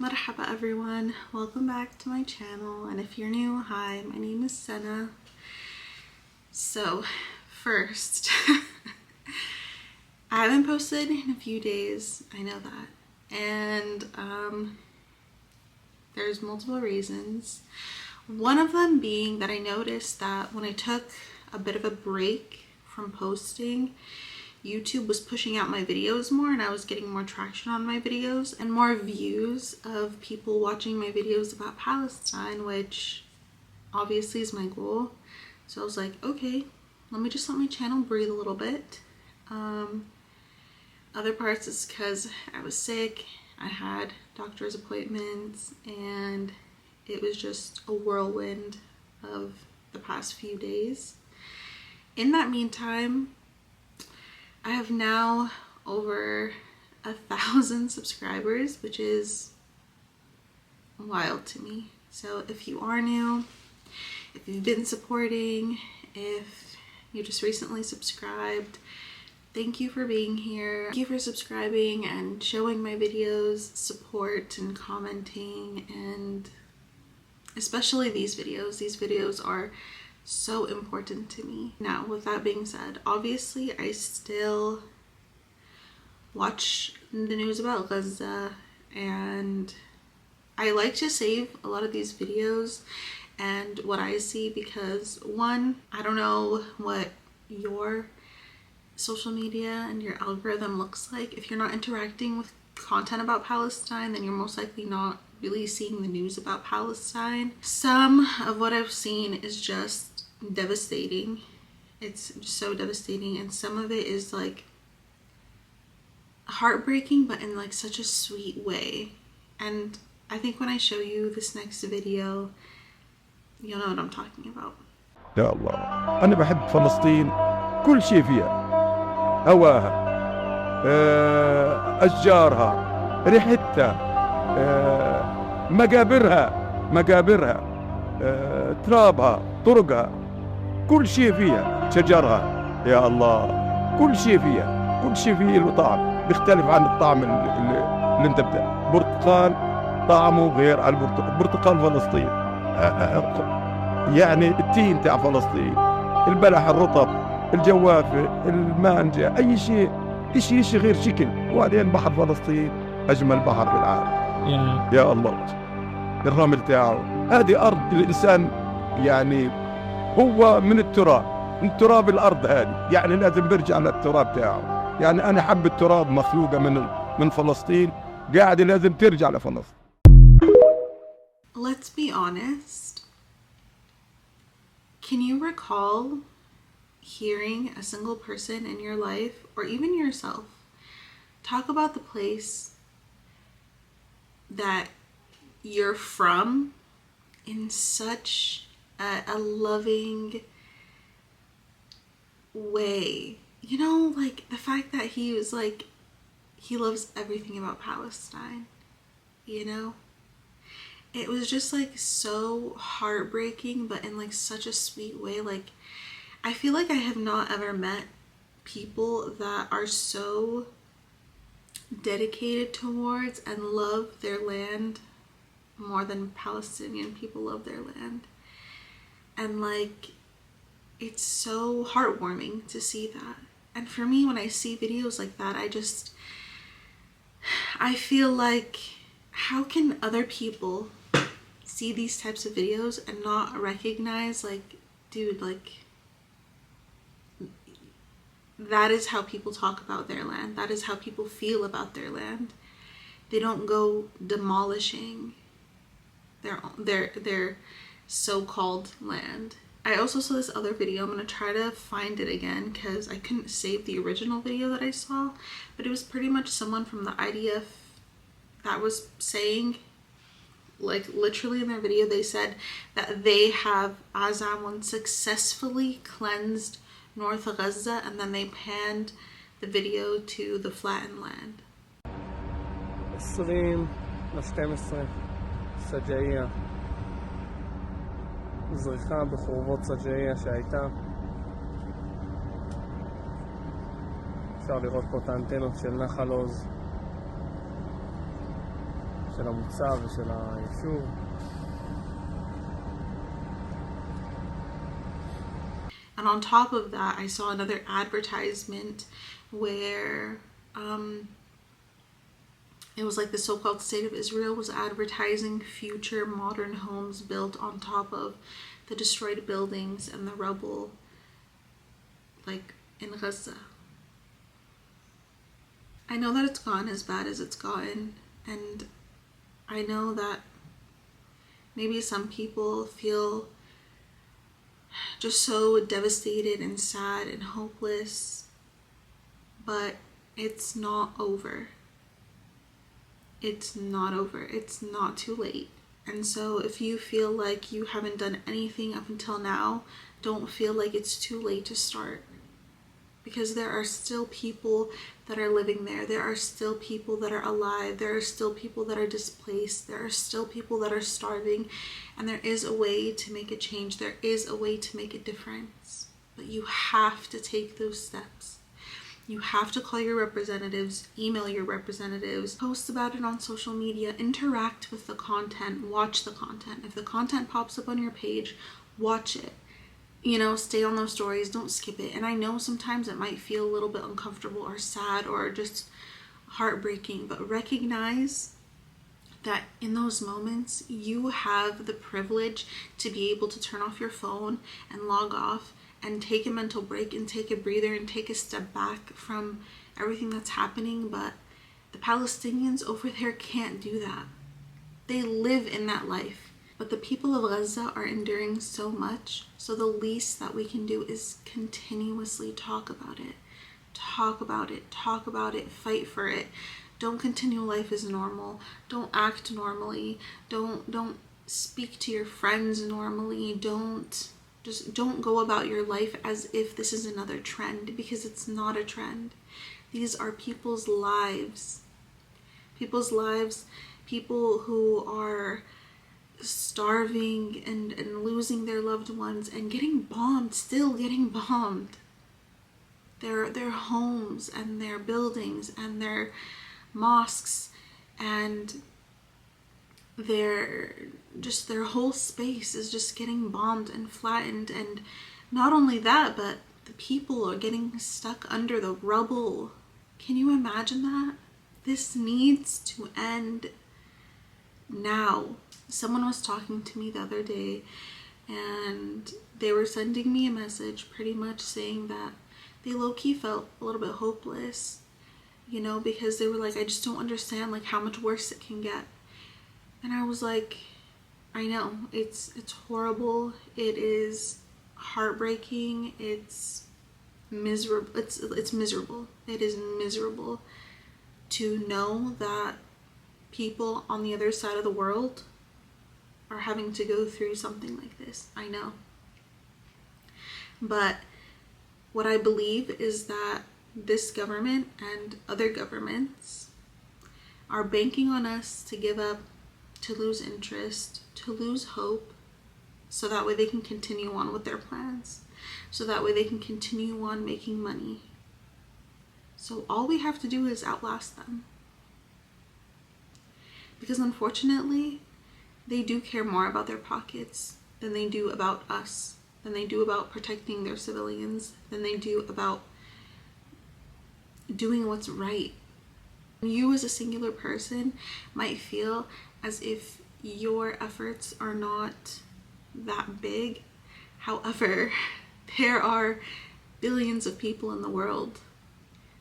Marhaba everyone, welcome back to my channel, and if you're new, hi, my name is Senna. So first, I haven't posted in a few days, I know that, and there's multiple reasons. One of them being that I noticed that when I took a bit of a break from posting, YouTube was pushing out my videos more and I was getting more traction on my videos and more views of people watching my videos about Palestine, which obviously is my goal. So I was like, okay, let my channel breathe a little bit. Other parts is because I was sick, I had doctor's appointments, and it was just a whirlwind of the past few days. In that meantime, I have now over 1,000 subscribers, which is wild to me. So if you are new, if you've been supporting, if you just recently subscribed, thank you for being here. Thank you for subscribing and showing my videos support and commenting, and especially these videos. These videos are so important to me. Now, with that being said, obviously I still watch the news about Gaza, and I like to save a lot of these videos and what I see because, one, I don't know what your social media and your algorithm looks like. If you're not interacting with content about Palestine, then you're most likely not really seeing the news about Palestine. Some of what I've seen is just devastating. It's just so devastating, and some of it is like heartbreaking, but in like such a sweet way. And I think when I show you this next video, you'll know what I'm talking about. يا الله، أنا بحب فلسطين كل شيء فيها، هواها، أشجارها، ريحتها، مقابرها، ترابها، طرقها، كل شيء فيها، شجرها، يا الله، كل شيء فيها، كل شيء فيه له طعم، بيختلف عن الطعم اللي انت برتقال طعمه غير عن برتقال فلسطين، يعني التين تاع فلسطين، البلح الرطب، الجوافة، المانجا، أي شيء غير شكل. وبعدين بحر فلسطين أجمل بحر بالعالم. يا الله، الرمل تاعه، هذه أرض الإنسان، يعني هو من تراب الأرض هذه، يعني لازم برجع للتراب تاعه. يعني أنا حب التراب مخلوقة من فلسطين، قاعدة لازم ترجع لفلسطين. Let's be honest. Can you recall hearing a single person in your life, or even yourself, talk about the place that you're from in such a loving way? You know, like the fact that he was like, he loves everything about Palestine, you know? It was just like so heartbreaking, but in like such a sweet way. Like, I feel like I have not ever met people that are so dedicated towards and love their land more than Palestinian people love their land. And like, it's so heartwarming to see that. And for me, when I see videos like that, I feel like, how can other people see these types of videos and not recognize, like, dude, like, that is how people talk about their land. That is how people feel about their land. They don't go demolishing their so-called land. I also saw this other video. I'm gonna try to find it again because I couldn't save the original video that I saw, but it was pretty much someone from the IDF that was saying, like, literally in their video, they said that they have, as Amon, successfully cleansed North Gaza, and then they panned the video to the flattened land. 20/12 סג'עייה, זריחה בחורבות סג'עייה שהייתה. אפשר לראות פה את האנטנות של נחל עוז, של המוצב ושל היישוב. And on top of that, I saw another advertisement where it was like the so-called state of Israel was advertising future modern homes built on top of the destroyed buildings and the rubble, like in Gaza. I know that it's gone as bad as it's gotten, and I know that maybe some people feel just so devastated and sad and hopeless, but it's not over. It's not over. It's not too late. And so if you feel like you haven't done anything up until now, don't feel like it's too late to start. Because there are still people that are living there. There are still people that are alive. There are still people that are displaced. There are still people that are starving. And there is a way to make a change. There is a way to make a difference. But you have to take those steps. You have to call your representatives, email your representatives, post about it on social media, interact with the content, watch the content. If the content pops up on your page, watch it. You know, stay on those stories, don't skip it. And I know sometimes it might feel a little bit uncomfortable or sad or just heartbreaking, but recognize that in those moments, you have the privilege to be able to turn off your phone and log off and take a mental break and take a breather and take a step back from everything that's happening. But the Palestinians over there can't do that. They live in that life. But the people of Gaza are enduring so much, so the least that we can do is continuously talk about it. Talk about it, talk about it, fight for it. Don't continue life as normal. Don't act normally. Don't speak to your friends normally. Don't go about your life as if this is another trend, because it's not a trend. These are people's lives. People's lives, people who are starving and losing their loved ones and getting bombed, still getting bombed. Their homes and their buildings and their mosques and their whole space is just getting bombed and flattened. And not only that, but the people are getting stuck under the rubble. Can you imagine that? This needs to end now. Someone was talking to me the other day and they were sending me a message pretty much saying that they low-key felt a little bit hopeless, you know, because they were like, I just don't understand like how much worse it can get. And I was like, I know, it's horrible. It is heartbreaking. It's miserable. It's miserable. It is miserable to know that people on the other side of the world are having to go through something like this. I know. But what I believe is that this government and other governments are banking on us to give up, to lose interest, to lose hope, so that way they can continue on with their plans, so that way they can continue on making money. So all we have to do is outlast them. Because unfortunately, they do care more about their pockets than they do about us, than they do about protecting their civilians, than they do about doing what's right. You as a singular person might feel as if your efforts are not that big. However, there are billions of people in the world.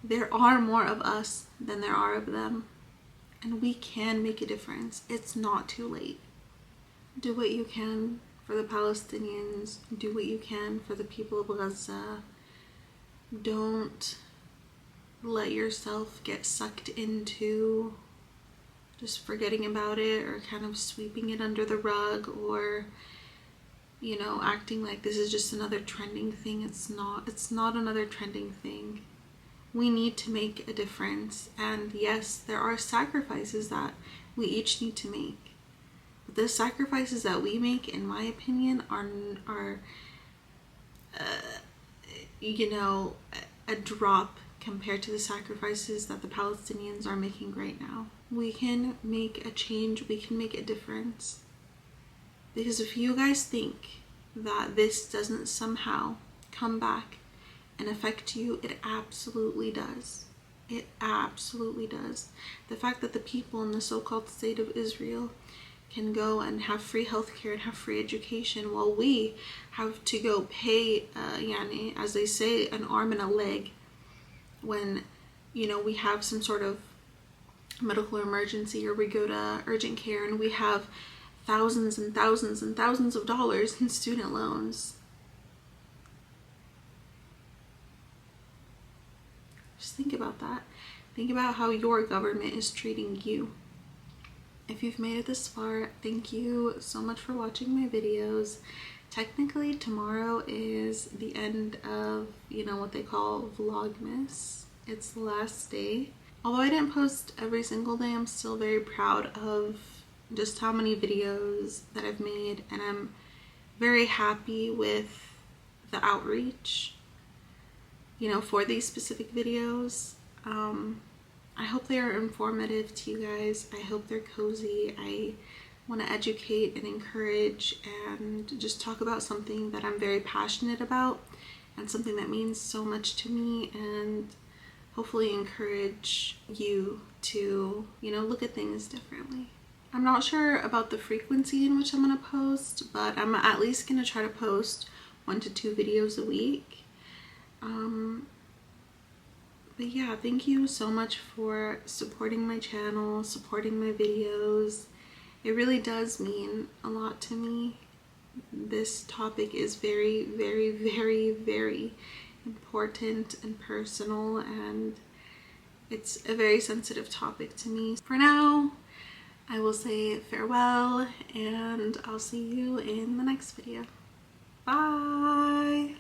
There are more of us than there are of them. And we can make a difference. It's not too late. Do what you can for the Palestinians. Do what you can for the people of Gaza. Don't let yourself get sucked into just forgetting about it or kind of sweeping it under the rug, or, you know, acting like this is just another trending thing. It's not another trending thing. We need to make a difference. And yes, there are sacrifices that we each need to make. But the sacrifices that we make, in my opinion, are you know, a drop compared to the sacrifices that the Palestinians are making right now. We can make a change, we can make a difference. Because if you guys think that this doesn't somehow come back and affect you, it absolutely does. It absolutely does. The fact that the people in the so-called state of Israel can go and have free healthcare and have free education, while we have to go pay, as they say, an arm and a leg when, you know, we have some sort of medical emergency, or we go to urgent care and we have thousands and thousands and thousands of dollars in student loans. Just think about that. Think about how your government is treating you. If you've made it this far, thank you so much for watching my videos. Technically, tomorrow is the end of, you know, what they call Vlogmas. It's the last day. Although I didn't post every single day, I'm still very proud of just how many videos that I've made, and I'm very happy with the outreach, you know, for these specific videos. I hope they are informative to you guys. I hope they're cozy. I want to educate and encourage and just talk about something that I'm very passionate about and something that means so much to me, and hopefully encourage you to, you know, look at things differently. I'm not sure about the frequency in which I'm going to post, but I'm at least going to try to post 1 to 2 videos a week. But yeah, thank you so much for supporting my channel, supporting my videos. It really does mean a lot to me. This topic is very, very, very, very important and personal, and it's a very sensitive topic to me. For now, I will say farewell, and I'll see you in the next video. Bye!